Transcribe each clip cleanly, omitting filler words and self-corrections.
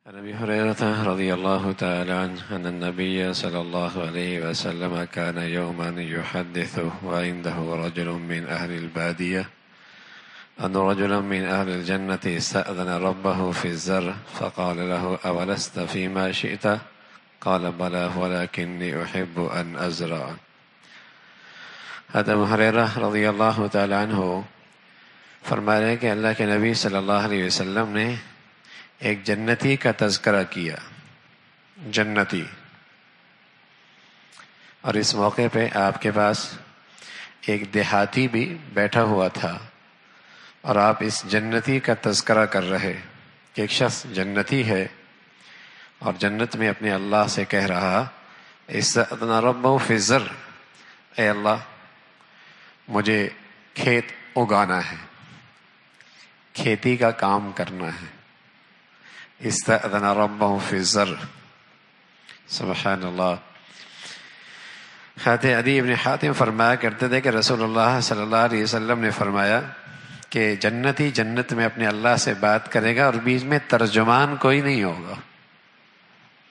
عن أبي هريرة رضي الله تعالى عنه أن النبي صلى الله عليه وسلم كان يوما يحدث وعنده رجل من أهل البادية أن رجلا من أهل الجنة استأذن ربه في الزرع فقال له أولست فيما شئت قال بلى ولكني أحب أن أزرع. حضرت ابو ہریرہ رضی اللہ تعالی عنہ فرما رہے کہ اللہ کے نبی صلی اللہ علیہ وسلم نے ایک جنتی کا تذکرہ کیا، جنتی، اور اس موقع پہ آپ کے پاس ایک دیہاتی بھی بیٹھا ہوا تھا اور آپ اس جنتی کا تذکرہ کر رہے کہ ایک شخص جنتی ہے اور جنت میں اپنے اللہ سے کہہ رہا استأذن ربہ فی الزرع، اے اللہ مجھے کھیت اگانا ہے، کھیتی کا کام کرنا ہے۔ استأذن ربہ فی الزرع، سبحان اللہ۔ حضرت عدی بن حاتم فرمایا کرتے تھے کہ رسول اللہ صلی اللہ علیہ وسلم نے فرمایا کہ جنتی جنت میں اپنے اللہ سے بات کرے گا اور بیچ میں ترجمان کوئی نہیں ہوگا،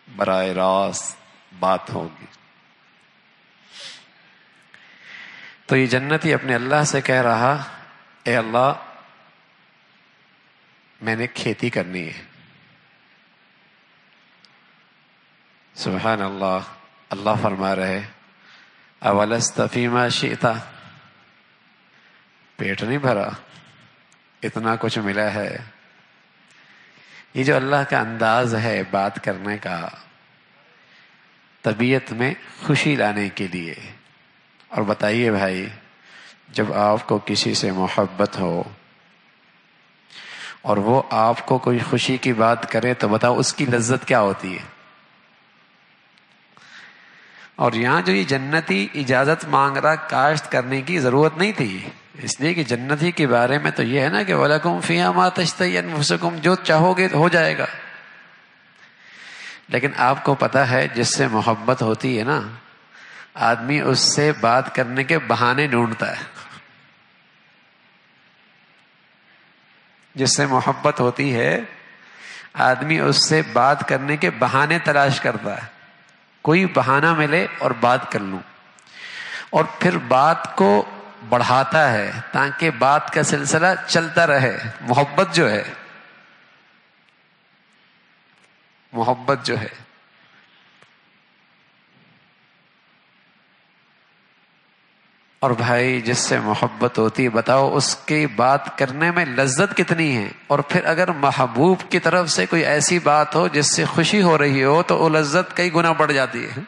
براہ راست بات ہوگی۔ تو یہ جنتی اپنے اللہ سے کہہ رہا اے اللہ میں نے کھیتی کرنی ہے۔ سبحان اللہ۔ اللہ فرما رہے اولست فیما شئت، پیٹ نہیں بھرا، اتنا کچھ ملا ہے۔ یہ جو اللہ کا انداز ہے بات کرنے کا، طبیعت میں خوشی لانے کے لیے۔ اور بتائیے بھائی، جب آپ کو کسی سے محبت ہو اور وہ آپ کو کوئی خوشی کی بات کرے تو بتاؤ اس کی لذت کیا ہوتی ہے۔ اور یہاں جو یہ جنتی اجازت مانگ رہا، کاشت کرنے کی ضرورت نہیں تھی، اس لیے کہ جنتی کے بارے میں تو یہ ہے نا کہ وَلَكُمْ فِيهَا مَا تَشْتَهِي أَنفُسُكُمْ، جو چاہو گے ہو جائے گا۔ لیکن آپ کو پتہ ہے جس سے محبت ہوتی ہے نا، آدمی اس سے بات کرنے کے بہانے ڈھونڈتا ہے۔ جس سے محبت ہوتی ہے آدمی اس سے بات کرنے کے بہانے تلاش کرتا ہے، کوئی بہانہ ملے اور بات کر لوں، اور پھر بات کو بڑھاتا ہے تاکہ بات کا سلسلہ چلتا رہے۔ محبت جو ہے، محبت جو ہے، اور بھائی جس سے محبت ہوتی ہے بتاؤ اس کی بات کرنے میں لذت کتنی ہے۔ اور پھر اگر محبوب کی طرف سے کوئی ایسی بات ہو جس سے خوشی ہو رہی ہو تو وہ لذت کئی گنا بڑھ جاتی ہے۔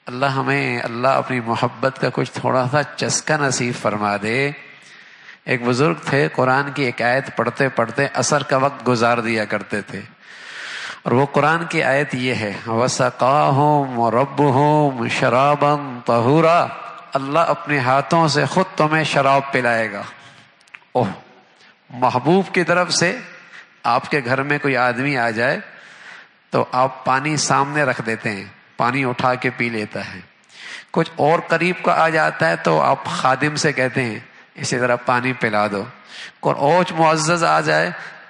اللہ اپنی محبت کا کچھ تھوڑا سا چسکا نصیب فرما دے۔ ایک بزرگ تھے، قرآن کی ایک آیت پڑھتے پڑھتے عصر کا وقت گزار دیا کرتے تھے، اور وہ قرآن کی آیت یہ ہے وَسَقَاهُمْ رَبُّهُمْ شَرَابًا طَهُورًا، اللہ اپنے ہاتھوں سے خود تمہیں شراب پلائے گا۔ اوہ، محبوب کی طرف سے آپ کے گھر میں کوئی آدمی آ جائے تو آپ پانی سامنے رکھ دیتے ہیں، پانی اٹھا کے پی لیتا ہے۔ کچھ اور قریب کا آ جاتا ہے تو آپ خادم سے کہتے ہیں اسی طرح پانی پلا دو۔ کوئی اور معزز آ جائے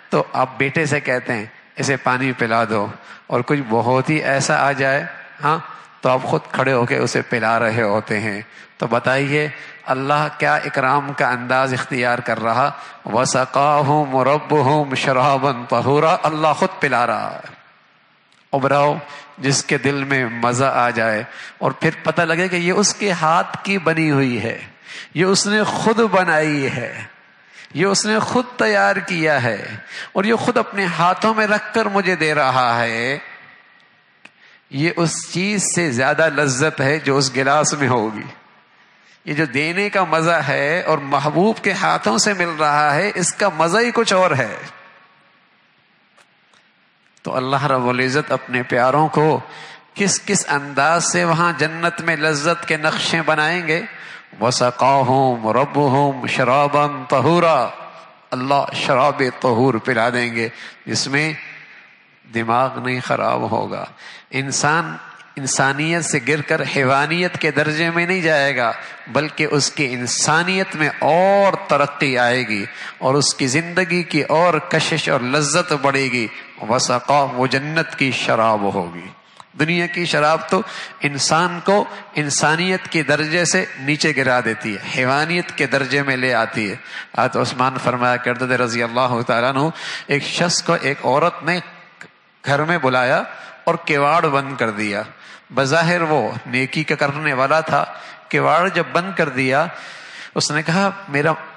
تو آپ بیٹے سے کہتے ہیں اسے پانی پلا دو، اور کچھ بہت ہی ایسا آ جائے ہاں تو آپ خود کھڑے ہو کے اسے پلا رہے ہوتے ہیں۔ تو بتائیے اللہ کیا اکرام کا انداز اختیار کر رہا، وَسَقَاهُمْ رَبُّهُمْ شَرَابًا طَهُورًا، اللہ خود پلا رہا ہے۔ ابراؤ جس کے دل میں مزہ آ جائے اور پھر پتہ لگے کہ یہ اس کے ہاتھ کی بنی ہوئی ہے، یہ اس نے خود بنائی ہے، یہ اس نے خود تیار کیا ہے، اور یہ خود اپنے ہاتھوں میں رکھ کر مجھے دے رہا ہے، یہ اس چیز سے زیادہ لذت ہے جو اس گلاس میں ہوگی۔ یہ جو دینے کا مزہ ہے اور محبوب کے ہاتھوں سے مل رہا ہے، اس کا مزہ ہی کچھ اور ہے۔ تو اللہ رب العزت اپنے پیاروں کو کس کس انداز سے وہاں جنت میں لذت کے نقشے بنائیں گے۔ وَسَقَاهُمْ رَبُّهُمْ شَرَابًا طَهُورًا، اللہ شراب طہور پلا دیں گے جس میں دماغ نہیں خراب ہوگا۔ انسان انسانیت سے گر کر حیوانیت کے درجے میں نہیں جائے گا، بلکہ اس کی انسانیت میں اور ترقی آئے گی اور اس کی زندگی کی اور کشش اور لذت بڑھے گی۔ وسقاہ، وہ جنت کی شراب ہوگی۔ دنیا کی شراب تو انسان کو انسانیت کے درجے سے نیچے گرا دیتی ہے، حیوانیت کے درجے میں لے آتی ہے۔ حضرت عثمان فرمایا کرتے تھے رضی اللہ تعالیٰ عنہ، ایک شخص کو ایک عورت نے گھر میں بلایا اور کیواڑ بند کر دیا۔ بظاہر وہ نیکی کا کرنے والا تھا، کیواڑ جب بند کر دیا اس نے کہا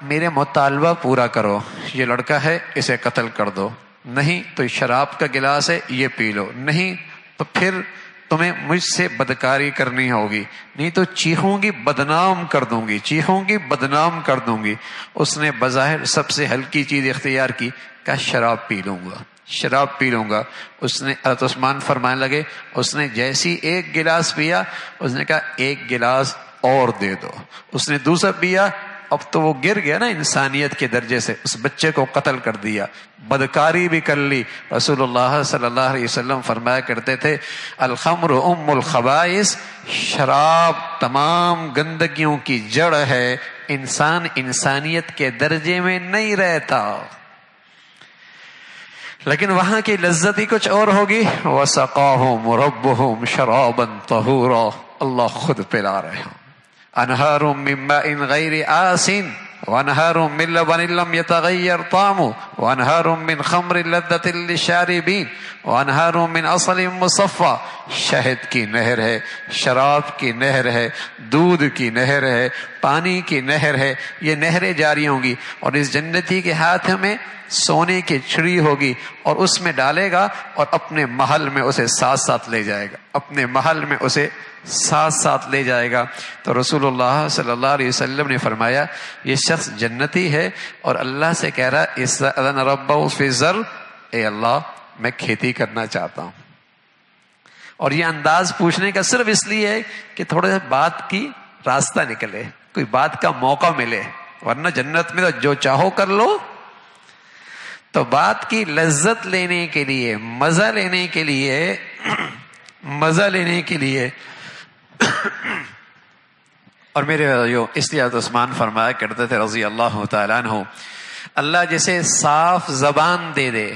میرے مطالبہ پورا کرو، یہ لڑکا ہے اسے قتل کر دو، نہیں تو شراب کا گلاس ہے یہ پی لو، نہیں تو پھر تمہیں مجھ سے بدکاری کرنی ہوگی، نہیں تو چیخوں گی بدنام کر دوں گی، چیخوں گی بدنام کر دوں گی۔ اس نے بظاہر سب سے ہلکی چیز اختیار کی، کہا شراب پی لوں گا، شراب پی لوں گا۔ اس نے حضرت عثمان فرمانے لگے، اس نے جیسی ایک گلاس پیا اس نے کہا ایک گلاس اور دے دو۔ اس نے دوسرا پیا، اب تو وہ گر گیا نا انسانیت کے درجے سے، اس بچے کو قتل کر دیا، بدکاری بھی کر لی۔ رسول اللہ صلی اللہ علیہ وسلم فرمایا کرتے تھے الخمر ام الخبائث، شراب تمام گندگیوں کی جڑ ہے، انسان انسانیت کے درجے میں نہیں رہتا، لیکن وہاں کی لذت ہی کچھ اور ہوگی۔ وَسَقَاهُمْ رَبُّهُمْ شَرَابًا طَهُورًا، اللہ خود پلا رہے ہیں۔ انہار من ماء غیر آسن وانہار من لبن لم يتغیر طعمه وانہار من خمر لذت للشاربین وانہار من عسل مصفى، شہد کی نہر ہے، شراب کی نہر ہے، دودھ کی نہر ہے، پانی کی نہر ہے، یہ نہریں جاری ہوں گی، اور اس جنتی کے ہاتھ میں سونے کی چھڑی ہوگی اور اس میں ڈالے گا اور اپنے محل میں اسے ساتھ ساتھ لے جائے گا، اپنے محل میں اسے ساتھ ساتھ لے جائے گا۔ تو رسول اللہ صلی اللہ علیہ وسلم نے فرمایا یہ شخص جنتی ہے اور اللہ سے کہہ رہا استأذن ربہ فی الزرع، اے اللہ میں کھیتی کرنا چاہتا ہوں۔ اور یہ انداز پوچھنے کا صرف اس لیے ہے کہ تھوڑے سے بات کی راستہ نکلے، کوئی بات کا موقع ملے، ورنہ جنت میں تو جو چاہو کر لو۔ تو بات کی لذت لینے کے لیے، مزہ لینے کے لیے، مزہ لینے کے لیے اور میرے اس لیے عثمان فرمایا کرتے تھے رضی اللہ تعالیٰ عنہ، اللہ جسے صاف زبان دے دے،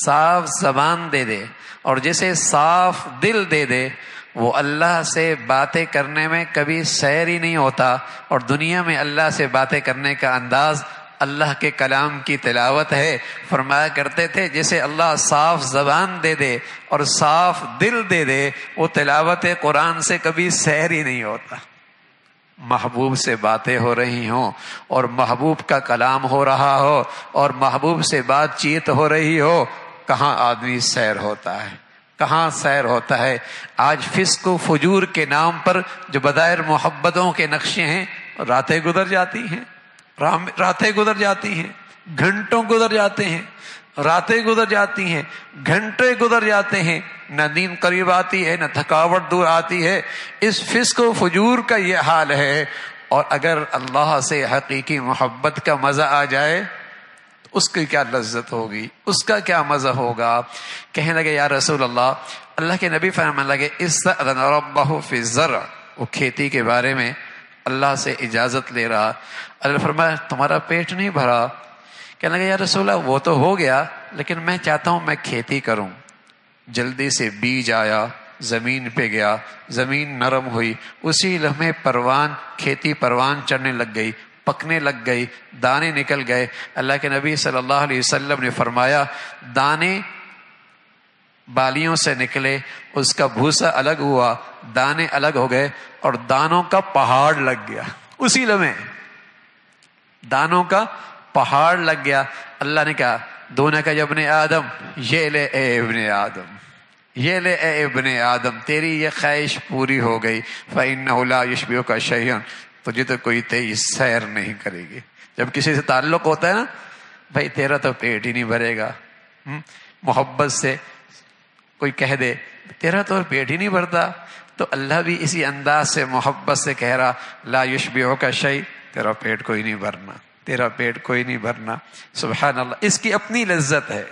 صاف زبان دے دے اور جسے صاف دل دے دے، وہ اللہ سے باتیں کرنے میں کبھی سیر ہی نہیں ہوتا، اور دنیا میں اللہ سے باتیں کرنے کا انداز اللہ کے کلام کی تلاوت ہے۔ فرمایا کرتے تھے جسے اللہ صاف زبان دے دے اور صاف دل دے دے، وہ تلاوت قرآن سے کبھی سیر ہی نہیں ہوتا۔ محبوب سے باتیں ہو رہی ہوں اور محبوب کا کلام ہو رہا ہو اور محبوب سے بات چیت ہو رہی ہو، کہاں آدمی سیر ہوتا ہے، کہاں سیر ہوتا ہے۔ آج فسق و فجور کے نام پر جو بظاہر محبتوں کے نقشے ہیں، راتیں گزر جاتی ہیں، راتیں گزر جاتی ہیں، گھنٹوں گزر جاتے ہیں، راتیں گزر جاتی ہیں، گھنٹے گزر جاتے ہیں، نہ نیند قریب آتی ہے، نہ تھکاوٹ دور آتی ہے۔ اس فسق و فجور کا یہ حال ہے، اور اگر اللہ سے حقیقی محبت کا مزہ آ جائے اس کی کیا لذت ہوگی، اس کا کیا مزہ ہوگا۔ کہنے لگے یا رسول اللہ، اللہ کے نبی فرمانے لگے استأذن ربہ فی الزرع، وہ کھیتی کے بارے میں اللہ سے اجازت لے رہا۔ اللہ فرمایا تمہارا پیٹ نہیں بھرا؟ کہنے لگے یا رسول اللہ وہ تو ہو گیا، لیکن میں چاہتا ہوں میں کھیتی کروں۔ جلدی سے بیج آیا، زمین پہ گیا، زمین نرم ہوئی، اسی لمحے پروان، کھیتی پروان چڑھنے لگ گئی، پکنے لگ گئی، دانے نکل گئے۔ اللہ کے نبی صلی اللہ علیہ وسلم نے فرمایا دانے بالیوں سے نکلے، اس کا بھوسا الگ ہوا، دانے الگ ہو گئے اور دانوں کا پہاڑ لگ گیا، اسی لمحے دانوں کا پہاڑ لگ گیا۔ اللہ نے کہا دونوں کا ابن آدم، یہ لے اے ابن آدم، یہ لے اے ابن آدم، تیری یہ خواہش پوری ہو گئی۔ فإنہ لا یشبہک شیء، تجھے تو کوئی تیری سیر نہیں کرے گی۔ جب کسی سے تعلق ہوتا ہے نا، بھائی تیرا تو پیٹ ہی نہیں بھرے گا، محبت سے کوئی کہہ دے تیرا تو پیٹ ہی نہیں بھرتا، تو اللہ بھی اسی انداز سے محبت سے کہہ رہا لا یشبہک شیء، تیرا پیٹ کوئی نہیں بھرنا، تیرا پیٹ کوئی نہیں بھرنا۔ سبحان اللہ، اس کی اپنی لذت ہے،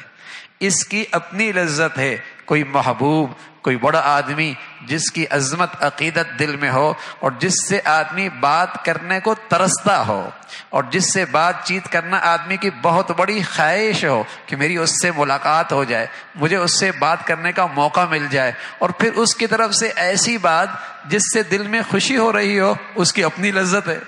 اس کی اپنی لذت ہے۔ کوئی محبوب، کوئی بڑا آدمی جس کی عظمت عقیدت دل میں ہو، اور جس سے آدمی بات کرنے کو ترستا ہو، اور جس سے بات چیت کرنا آدمی کی بہت بڑی خواہش ہو کہ میری اس سے ملاقات ہو جائے، مجھے اس سے بات کرنے کا موقع مل جائے، اور پھر اس کی طرف سے ایسی بات جس سے دل میں خوشی ہو رہی ہو، اس کی اپنی لذت ہے،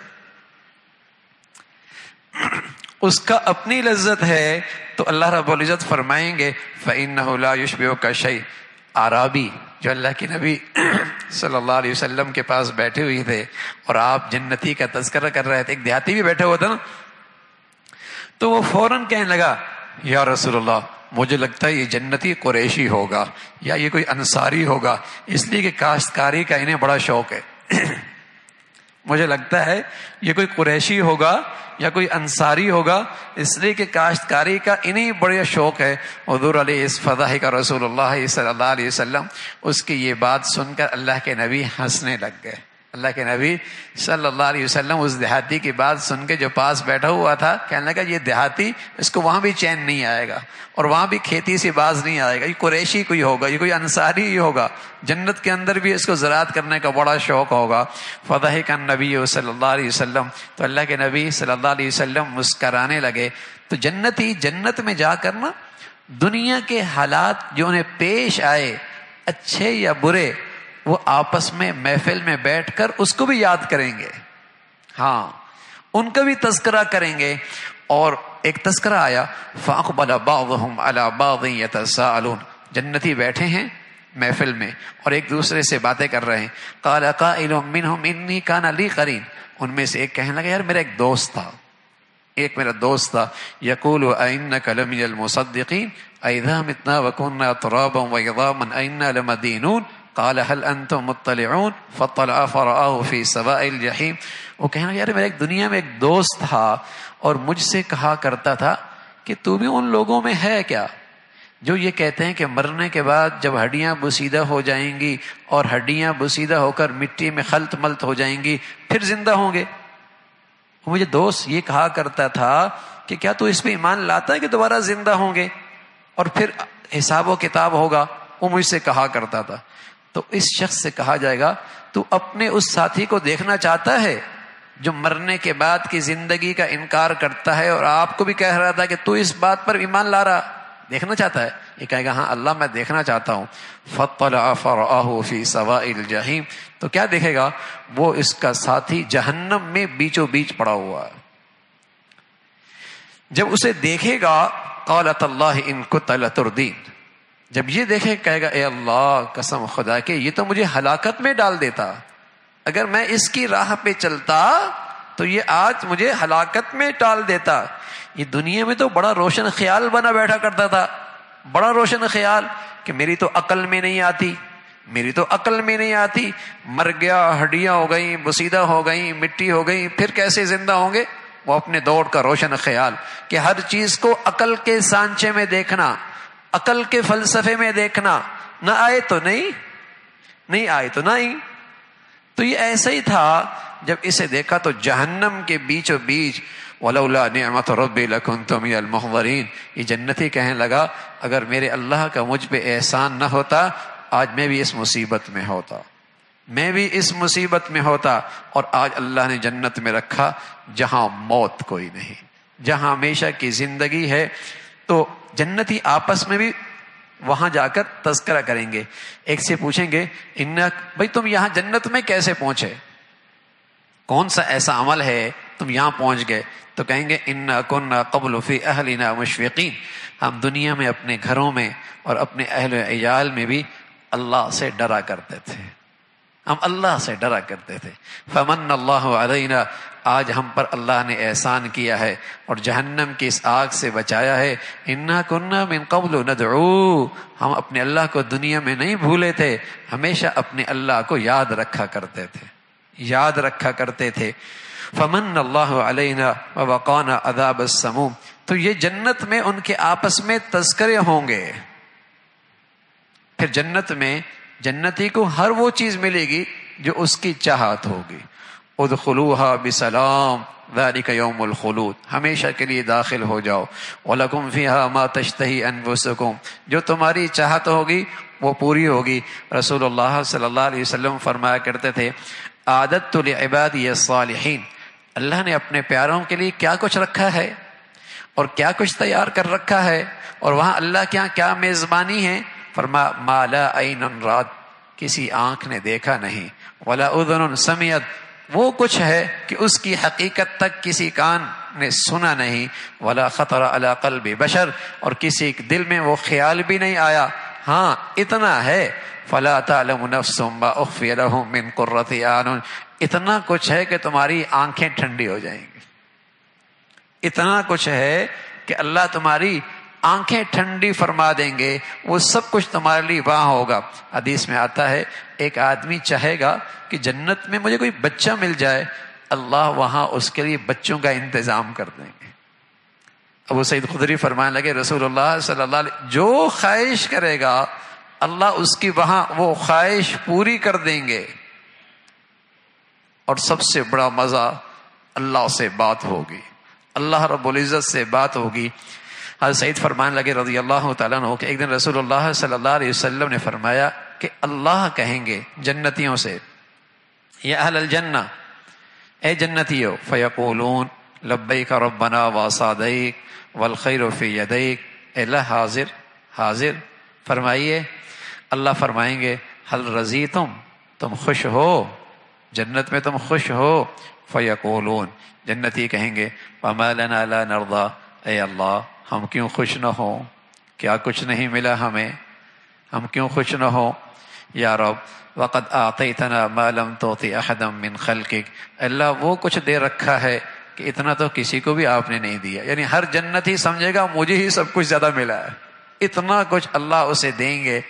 اس کا اپنی لذت ہے۔ تو اللہ رب العزت فرمائیں گے فَإِنَّهُ لَا يُشْبِهُكَ شَيْءٌ۔ عرابی جو اللہ کے نبی صلی اللہ علیہ وسلم کے پاس بیٹھے ہوئے تھے اور آپ جنتی کا تذکرہ کر رہے تھے، ایک دیہاتی بھی بیٹھا ہوا تھا نا، تو وہ فوراً کہنے لگا یا رسول اللہ مجھے لگتا ہے یہ جنتی قریشی ہوگا یا یہ کوئی انصاری ہوگا، اس لیے کہ کاشتکاری کا انہیں بڑا شوق ہے مجھے لگتا ہے یہ کوئی قریشی ہوگا یا کوئی انصاری ہوگا، اس لیے کہ کاشتکاری کا انہیں بڑا شوق ہے۔ حضور علیہ اس فضح کا رسول اللہ صلی اللہ علیہ وسلم، اس کی یہ بات سن کر اللہ کے نبی ہنسنے لگ گئے۔ اللہ کے نبی صلی اللہ علیہ وسلم اس دیہاتی کی بات سن کے جو پاس بیٹھا ہوا تھا کہنے لگا یہ دیہاتی، اس کو وہاں بھی چین نہیں آئے گا اور وہاں بھی کھیتی سے باز نہیں آئے گا، یہ قریشی کوئی ہوگا، یہ کوئی انصاری ہی ہوگا، جنت کے اندر بھی اس کو زراعت کرنے کا بڑا شوق ہوگا۔ فضحک النبی صلی اللہ علیہ وسلم، تو اللہ کے نبی صلی اللہ علیہ وسلم مسکرانے لگے۔ تو جنتی جنت میں جا کر نا دنیا کے حالات جو انہیں پیش آئے اچھے یا برے، وہ آپس میں محفل میں بیٹھ کر اس کو بھی یاد کریں گے، ہاں ان کا بھی تذکرہ کریں گے۔ اور ایک تذکرہ آیا فَأَقْبَلَ بَعْضُهُمْ عَلَى بَعْضٍ يَتَسَاءَلُونَ، جنتی بیٹھے ہیں محفل میں اور ایک دوسرے سے باتیں کر رہے ہیں۔ قَالَ قَائِلٌ مِّنْهُمْ إِنِّي كَانَ لِي قَرِينٌ، ان میں سے ایک کہنے لگا یار میرا ایک دوست تھا، ایک میرا دوست تھا، يَقُولُ أَإِنَّكَ لَمِنَ الْمُصَدِّقِينَ أَإِذَا مِتْنَا وَكُنَّا تُرَابًا وَعِظَامًا أَإِنَّا لَمَدِينُونَ قال هل انتم مطلعون فطلع فرآه في سواء الجحیم۔ وہ کہنا یار میرے ایک دنیا میں ایک دوست تھا اور مجھ سے کہا کرتا تھا کہ تو بھی ان لوگوں میں ہے کیا جو یہ کہتے ہیں کہ مرنے کے بعد جب ہڈیاں بسیدہ ہو جائیں گی اور ہڈیاں بسیدہ ہو کر مٹی میں خلط ملط ہو جائیں گی پھر زندہ ہوں گے۔ مجھے دوست یہ کہا کرتا تھا کہ کیا تو اس پہ ایمان لاتا ہے کہ دوبارہ زندہ ہوں گے اور پھر حساب و کتاب ہوگا؟ وہ مجھ سے کہا کرتا تھا۔ تو اس شخص سے کہا جائے گا تو اپنے اس ساتھی کو دیکھنا چاہتا ہے جو مرنے کے بعد کی زندگی کا انکار کرتا ہے اور آپ کو بھی کہہ رہا تھا کہ تو اس بات پر ایمان لا رہا، دیکھنا چاہتا ہے؟ یہ کہے گا ہاں اللہ میں دیکھنا چاہتا ہوں۔ فطلع فرآہ فی سواء الجحیم، تو کیا دیکھے گا؟ وہ اس کا ساتھی جہنم میں بیچوں بیچ پڑا ہوا ہے۔ جب اسے دیکھے گا قالت اللہ ان کنت لتردین، جب یہ دیکھے کہے گا اے اللہ قسم خدا کے یہ تو مجھے ہلاکت میں ڈال دیتا، اگر میں اس کی راہ پہ چلتا تو یہ آج مجھے ہلاکت میں ڈال دیتا۔ یہ دنیا میں تو بڑا روشن خیال بنا بیٹھا کرتا تھا، بڑا روشن خیال کہ میری تو عقل میں نہیں آتی، میری تو عقل میں نہیں آتی، مر گیا، ہڈیاں ہو گئیں، بسیدہ ہو گئیں، مٹی ہو گئی، پھر کیسے زندہ ہوں گے؟ وہ اپنے دور کا روشن خیال کہ ہر چیز کو عقل کے سانچے میں دیکھنا، عقل کے فلسفے میں دیکھنا، نہ آئے تو نہیں آئے تو نہیں۔ تو یہ ایسا ہی تھا، جب اسے دیکھا تو جہنم کے بیچوں بیچ وَلَوْلَا نِعْمَةُ رَبِّي لَكُنْتُ مِنَ الْمُحْضَرِينَ، یہ جنتی کہنے لگا اگر میرے اللہ کا مجھ پہ احسان نہ ہوتا آج میں بھی اس مصیبت میں ہوتا، میں بھی اس مصیبت میں ہوتا۔ اور آج اللہ نے جنت میں رکھا جہاں موت کوئی نہیں، جہاں ہمیشہ کی زندگی ہے۔ تو جنتی آپس میں بھی وہاں جا کر تذکرہ کریں گے، ایک سے پوچھیں گے بھائی تم یہاں جنت میں کیسے پہنچے، کون سا ایسا عمل ہے تم یہاں پہنچ گئے؟ تو کہیں گے انا کنا قبل فی اہلنا مشفقین، ہم دنیا میں اپنے گھروں میں اور اپنے اہل و عیال میں بھی اللہ سے ڈرا کرتے تھے، ہم اللہ سے ڈرا کرتے تھے۔ فمن اللہ علینا، آج ہم پر اللہ نے احسان کیا ہے اور جہنم کی اس آگ سے بچایا ہے۔ انا کنا من قبل ندعو، ہم اپنے اللہ کو دنیا میں نہیں بھولے تھے، ہمیشہ اپنے اللہ کو یاد رکھا کرتے تھے، یاد رکھا کرتے تھے۔ فمن اللہ علینا ووقانا عذاب السموم، تو یہ جنت میں ان کے آپس میں تذکرے ہوں گے۔ پھر جنت میں جنتی کو ہر وہ چیز ملے گی جو اس کی چاہت ہوگی۔ ادخلوها بسلام ذلك یوم الخلود، ہمیشہ کے لیے داخل ہو جاؤ۔ وَلَكُمْ فِيهَا مَا تَشْتَهِي أَنفُسُكُمْ، جو تمہاری چاہت ہوگی وہ پوری ہوگی۔ رسول اللہ صلی اللہ علیہ وسلم فرمایا کرتے تھے اعددت لعبادی الصالحین، اللہ نے اپنے پیاروں کے لیے کیا کچھ رکھا ہے اور کیا کچھ تیار کر رکھا ہے، اور وہاں اللہ کے یہاں کیا میزبانی ہے۔ فرمایا ما لا عین رات، کسی آنکھ نے دیکھا نہیں، ولا اذن سمعت، وہ کچھ ہے کہ اس کی حقیقت تک کسی کان نے سنا نہیں، ولا خطر علی قلب بشر، اور کسی دل میں وہ خیال بھی نہیں آیا۔ ہاں اتنا ہے، فلا تعلم نفس ما اخفی لهم من قرۃ اعین، اتنا کچھ ہے کہ تمہاری آنکھیں ٹھنڈی ہو جائیں گی، اتنا کچھ ہے کہ اللہ تمہاری آنکھیں ٹھنڈی فرما دیں گے، وہ سب کچھ تمہارے لیے وہاں ہوگا۔ حدیث میں آتا ہے ایک آدمی چاہے گا کہ جنت میں مجھے کوئی بچہ مل جائے، اللہ وہاں اس کے لیے بچوں کا انتظام کر دیں گے۔ ابو سعید خدری فرمانے لگے رسول اللہ صلی اللہ علیہ وسلم جو خواہش کرے گا اللہ اس کی وہاں وہ خواہش پوری کر دیں گے، اور سب سے بڑا مزہ اللہ سے بات ہوگی، اللہ رب العزت سے بات ہوگی۔ حضرت سعید فرمان لگے رضی اللہ تعالیٰ عنہ کہ ایک دن رسول اللہ صلی اللہ علیہ وسلم نے فرمایا کہ اللہ کہیں گے جنتیوں سے یا اہل الجنہ، اے جنتیو، فیقولون لبیک ربنا وسعدیک والخیر فی یدیک، اے اللہ حاضر حاضر فرمائیے۔ اللہ فرمائیں گے حل رضیتم، تم خوش ہو، جنت میں تم خوش ہو۔ فیقولون، جنتی کہیں گے وما لنا لا نرضى، اے اللہ ہم کیوں خوش نہ ہوں، کیا کچھ نہیں ملا ہمیں، ہم کیوں خوش نہ ہوں۔ یا رب وقد اعطیتنا ما لم تعط احدا من خلقک، اللہ وہ کچھ دے رکھا ہے کہ اتنا تو کسی کو بھی آپ نے نہیں دیا، یعنی ہر جنتی سمجھے گا مجھے ہی سب کچھ زیادہ ملا ہے، اتنا کچھ اللہ اسے دیں گے۔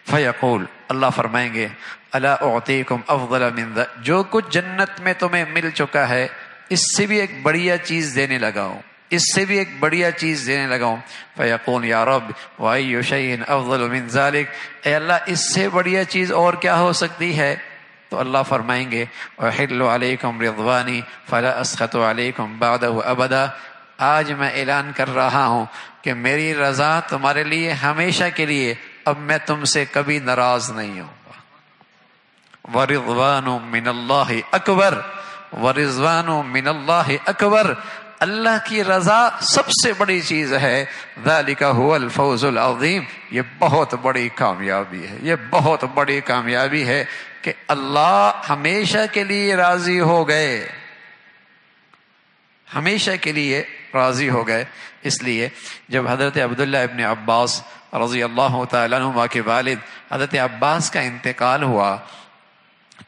فیقول، اللہ فرمائیں گے الا اعطیکم افضل من ذا، جو کچھ جنت میں تمہیں مل چکا ہے اس سے بھی ایک بڑھیا چیز دینے لگا ہوں، اس سے بھی ایک بڑھیا چیز دینے لگا ہوں۔ فیقول یا رب وای شیء افضل من ذلک، اے اللہ اس سے بڑھیا چیز اور کیا ہو سکتی ہے؟ تو اللہ فرمائیں گے احل علیکم رضوانی فلا اسخط علیکم بعدہ ابدا، آج میں اعلان کر رہا ہوں کہ میری رضا تمہارے لیے ہمیشہ کے لیے، اب میں تم سے کبھی ناراض نہیں ہوں گا۔ ورضوان من اللہ اکبر، ورضوان من اللہ اکبر، اللہ کی رضا سب سے بڑی چیز ہے۔ ذالک هو الفوز العظیم، یہ بہت بڑی کامیابی ہے، یہ بہت بڑی کامیابی ہے کہ اللہ ہمیشہ کے لیے راضی ہو گئے، ہمیشہ کے لیے راضی ہو گئے۔ اس لیے جب حضرت عبداللہ ابن عباس رضی اللہ تعالیٰ عنہ کے والد حضرت عباس کا انتقال ہوا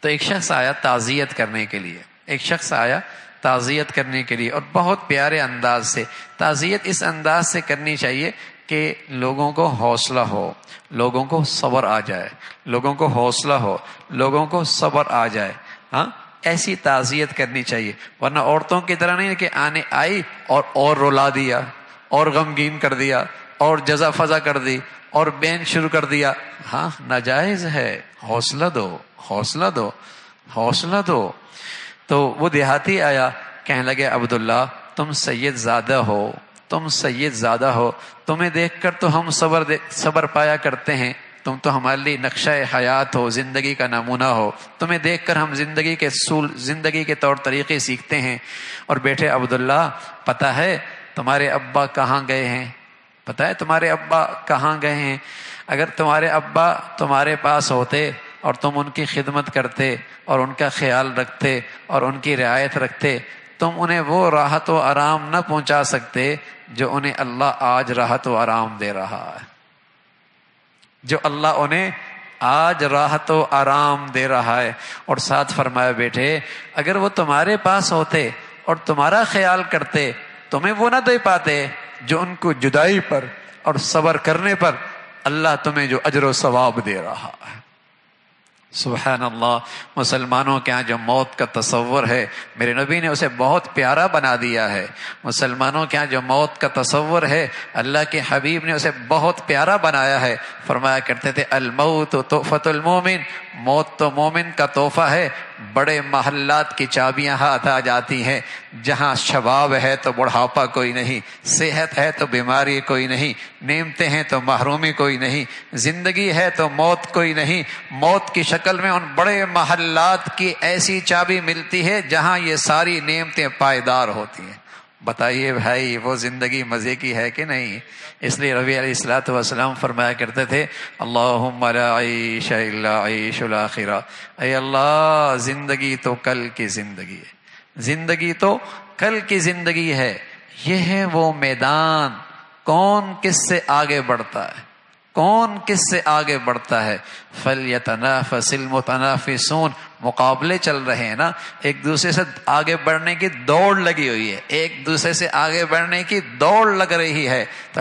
تو ایک شخص آیا تعزیت کرنے کے لیے، ایک شخص آیا تعزیت کرنے کے لیے، اور بہت پیارے انداز سے تعزیت اس انداز سے کرنی چاہیے کہ لوگوں کو حوصلہ ہو، لوگوں کو صبر آ جائے، لوگوں کو حوصلہ ہو، لوگوں کو صبر آ جائے۔ ہاں ایسی تعزیت کرنی چاہیے، ورنہ عورتوں کی طرح نہیں کہ آنے آئی اور رلا دیا اور غمگین کر دیا اور جزا فضا کر دی اور بین شروع کر دیا۔ ہاں ناجائز ہے، حوصلہ دو، حوصلہ دو، حوصلہ دو۔ تو وہ دیہاتی آیا، کہنے لگے عبداللہ تم سید زادہ ہو، تم سید زادہ ہو، تمہیں دیکھ کر تو ہم صبر پایا کرتے ہیں، تم تو ہمارے لیے نقشہ حیات ہو، زندگی کا نمونہ ہو، تمہیں دیکھ کر ہم زندگی کے اصول، زندگی کے طور طریقے سیکھتے ہیں۔ اور بیٹے عبداللہ پتہ ہے تمہارے ابا کہاں گئے ہیں؟ پتہ ہے تمہارے ابا کہاں گئے ہیں؟ اگر تمہارے ابا تمہارے پاس ہوتے اور تم ان کی خدمت کرتے اور ان کا خیال رکھتے اور ان کی رعایت رکھتے، تم انہیں وہ راحت و آرام نہ پہنچا سکتے جو انہیں اللہ آج راحت و آرام دے رہا ہے، جو اللہ انہیں آج راحت و آرام دے رہا ہے۔ اور ساتھ فرمایا بیٹے اگر وہ تمہارے پاس ہوتے اور تمہارا خیال کرتے تمہیں وہ نہ دے پاتے جو ان کو جدائی پر اور صبر کرنے پر اللہ تمہیں جو اجر و ثواب دے رہا ہے۔ سبحان اللہ، مسلمانوں کے ہاں جو موت کا تصور ہے میرے نبی نے اسے بہت پیارا بنا دیا ہے۔ مسلمانوں کے ہاں جو موت کا تصور ہے اللہ کے حبیب نے اسے بہت پیارا بنایا ہے۔ فرمایا کرتے تھے الموت تحفۃ المومن، موت تو مومن کا تحفہ ہے، بڑے محلات کی چابیاں ہاتھ آ جاتی ہیں، جہاں شباب ہے تو بڑھاپا کوئی نہیں، صحت ہے تو بیماری کوئی نہیں، نعمتیں ہیں تو محرومی کوئی نہیں، زندگی ہے تو موت کوئی نہیں۔ موت کی شکل میں ان بڑے محلات کی ایسی چابی ملتی ہے جہاں یہ ساری نعمتیں پائیدار ہوتی ہیں۔ بتائیے بھائی وہ زندگی مزے کی ہے کہ نہیں؟ اس لیے نبی علیہ الصلوۃ والسلام فرمایا کرتے تھے اللہم لا عیش الا عیش الآخرہ، اے اللہ زندگی تو کل کی زندگی ہے، زندگی تو کل کی زندگی ہے۔ یہ ہے وہ میدان، کون کس سے آگے بڑھتا ہے، کون کس سے آگے بڑھتا ہے۔ فَلْيَتَنَافَسِ الْمُتَنَافِسُونَ، مقابلے چل رہے ہیں نا، ایک دوسرے سے آگے بڑھنے کی دوڑ لگی ہوئی ہے، ایک دوسرے سے آگے بڑھنے کی دوڑ لگ رہی ہے۔ تو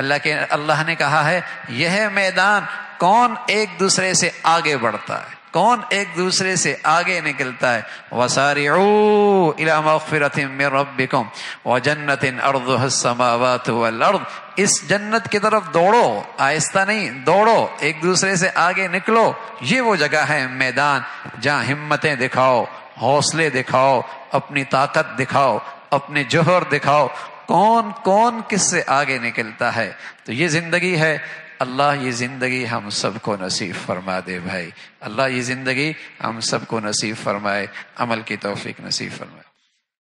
اللہ نے کہا ہے یہ ہے میدان، کون ایک دوسرے سے آگے بڑھتا ہے، کون ایک دوسرے سے آگے نکلتا ہے۔ وَسَارِعُوا إِلَى مَغْفِرَةٍ مِّن رَبِّكُمْ وَجَنَّةٍ أَرْضُهَا السَّمَاوَاتُ وَالْأَرْضُ، اس جنت کی طرف دوڑو، آہستہ نہیں، دوڑو، ایک دوسرے سے آگے نکلو۔ یہ وہ جگہ ہے میدان جہاں ہمتیں دکھاؤ، حوصلے دکھاؤ، اپنی طاقت دکھاؤ، اپنے جوہر دکھاؤ، کون کون کس سے آگے نکلتا ہے۔ تو یہ زندگی ہے۔ اللہ یہ زندگی ہم سب کو نصیب فرما دے بھائی، اللہ یہ زندگی ہم سب کو نصیب فرمائے، عمل کی توفیق نصیب فرمائے۔